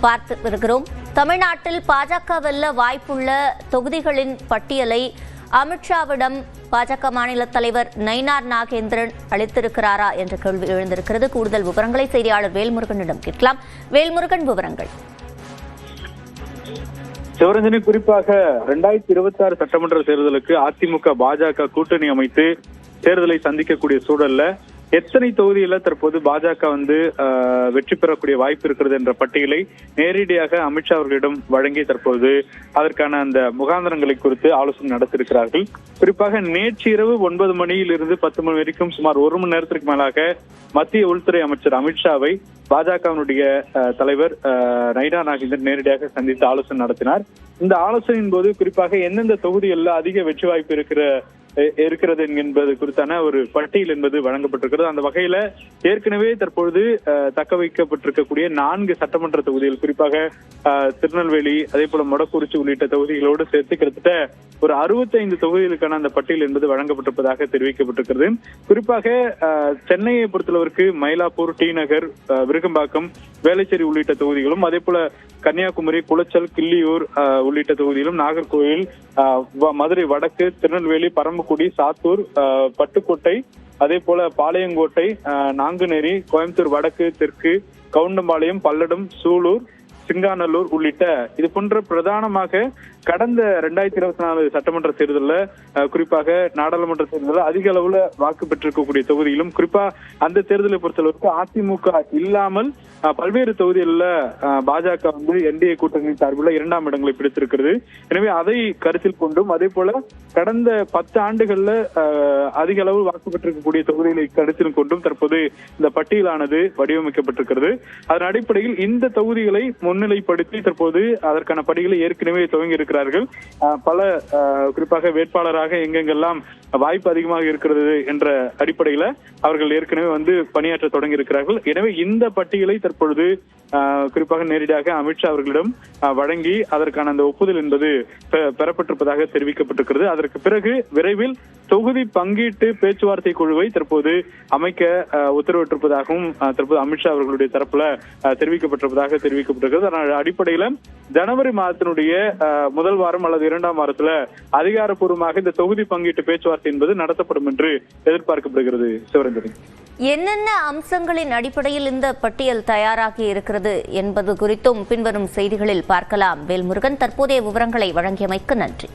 பார்த்து வருகிறோம். தமிழ்நாட்டில் பாஜக வெல்ல வாய்ப்புள்ள தொகுதிகளின் பட்டியலை அமித்ஷாவிடம் பாஜக மாநில தலைவர் நயினார் நாகேந்திரன் அளித்திருக்கிறாரா என்ற கேள்வி எழுந்திருக்கிறது. கூடுதல் விவரங்களை செய்தியாளர் வேல்முருகனிடம் கேட்கலாம். வேல்முருகன், விவரங்கள். சிவரஞ்சனி, குறிப்பாக 2026 சட்டமன்ற தேர்தலுக்கு அதிமுக பாஜக கூட்டணி அமைத்து தேர்தலை சந்திக்கக்கூடிய சூழல்ல எத்தனை தொகுதியில தற்போது பாஜக வெற்றி பெறக்கூடிய வாய்ப்பு இருக்கிறது என்ற பட்டியலை நேரடியாக அமித்ஷா அவர்களிடம் வழங்கி தற்போது அதற்கான அந்த முகாந்திரங்களை குறித்து ஆலோசனை நடத்தியிருக்கிறார்கள். குறிப்பாக நேற்று இரவு 9 மணியிலிருந்து 10 மணி வரைக்கும் சுமார் 1 மணி நேரத்திற்கு மேலாக மத்திய உள்துறை அமைச்சர் அமித்ஷாவை பாஜகவினுடைய தலைவர் நயினார் நாகேந்திரன் நேரடியாக சந்தித்து ஆலோசனை நடத்தினார். இந்த ஆலோசனையின் போது குறிப்பாக எந்தெந்த தொகுதிகளில் அதிக வெற்றி வாய்ப்பு இருக்கிறது என்பது குறித்தான ஒரு பட்டியல் என்பது வழங்கப்பட்டிருக்கிறது. அந்த வகையில ஏற்கனவே தற்பொழுது தக்க வைக்கப்பட்டிருக்கக்கூடிய 4 சட்டமன்ற தொகுதிகள், குறிப்பாக திருநெல்வேலி, அதே போல மொடக்குறிச்சி உள்ளிட்ட தொகுதிகளோடு சேர்த்து கிட்டத்தட்ட ஒரு 65 தொகுதிகளுக்கான அந்த பட்டியல் என்பது வழங்கப்பட்டிருப்பதாக தெரிவிக்கப்பட்டிருக்கிறது. குறிப்பாக சென்னையை பொறுத்தளவிற்கு மயிலாப்பூர், டி நகர், விருகம்பாக்கம், வேளச்சேரி உள்ளிட்ட தொகுதிகளும், அதே போல கன்னியாகுமரி, குளச்சல், கிள்ளியூர் உள்ளிட்ட தொகுதியிலும், நாகர்கோவில், மதுரை வடக்கு, திருநெல்வேலி, பரமக்குடி, சாத்தூர், பட்டுக்கோட்டை, அதே போல பாளையங்கோட்டை, நாங்குநேரி, கோயம்புத்தூர் வடக்கு, தெற்கு, கவுண்டம்பாளையம், பல்லடம், சூலூர், சிங்காநல்லூர் உள்ளிட்ட இது போன்ற பிரதானமாக கடந்த 2024 சட்டமன்ற தேர்தலில், குறிப்பாக நாடாளுமன்ற தேர்தலில் அதிக அளவுல வாக்கு பெற்றிருக்கக்கூடிய தொகுதியிலும், குறிப்பா அந்த தேர்தலை பொறுத்தளவுக்கு அதிமுக இல்லாமல் பல்வேறு தொகுதிகளில் பாஜக என்டிஏ கூட்டணி சார்பில் 2ஆம் இடங்களை பிடித்திருக்கிறது. எனவே அதை கருத்தில் கொண்டும், அதே போல கடந்த 10 ஆண்டுகள்ல அதிக அளவு வாக்கு பெற்றிருக்கக்கூடிய தொகுதிகளை கருத்தில் கொண்டும் தற்போது இந்த பட்டியலானது வடிவமைக்கப்பட்டிருக்கிறது. அதன் அடிப்படையில் இந்த தொகுதிகளை முன்னிலைப்படுத்தி தற்போது அதற்கான பணிகளை ஏற்கனவே துவங்கி இருக்கிறார்கள். பல குறிப்பாக வேட்பாளராக எங்கெங்கெல்லாம் வாய்ப்பு அதிகமாக இருக்கிறது என்ற அடிப்படையில அவர்கள் ஏற்கனவே பணியாற்ற தொடங்கி இருக்கிறார்கள். எனவே இந்த பட்டியலை தற்பொழுது குறிப்பாக நேரடியாக அமித்ஷா அவர்களிடம் வழங்கி அதற்கான அந்த ஒப்புதல் என்பது பெறப்பட்டிருப்பதாக தெரிவிக்கப்பட்டிருக்கிறது. அதற்கு பிறகு விரைவில் தொகுதி பங்கீட்டு பேச்சுவார்த்தை குழுவை தற்போது அமைக்க உத்தரவிட்டிருப்பதாகவும் தற்போது அமித்ஷா அவர்களுடைய தரப்புல தெரிவிக்கப்பட்டிருப்பதாக தெரிவிக்கப்பட்டிருக்கிறது. அதன் அடிப்படையில ஜனவரி மாதத்தினுடைய முதல் வாரம் அல்லது 2ஆம் வாரத்துல அதிகாரப்பூர்வமாக இந்த தொகுதி பங்கீட்டு பேச்சுவார்த்தை என்பது நடத்தப்படும் என்று எதிர்பார்க்கப்படுகிறது. சிவரஞ்சனி, என்னென்ன அம்சங்களின் அடிப்படையில் இந்த பட்டியல் தயாராகி இருக்கிறது என்பது குறித்தும் பின்வரும் செய்திகளில் பார்க்கலாம். வேல்முருகன், தற்போதைய விவரங்களை வழங்கியமைக்கு நன்றி.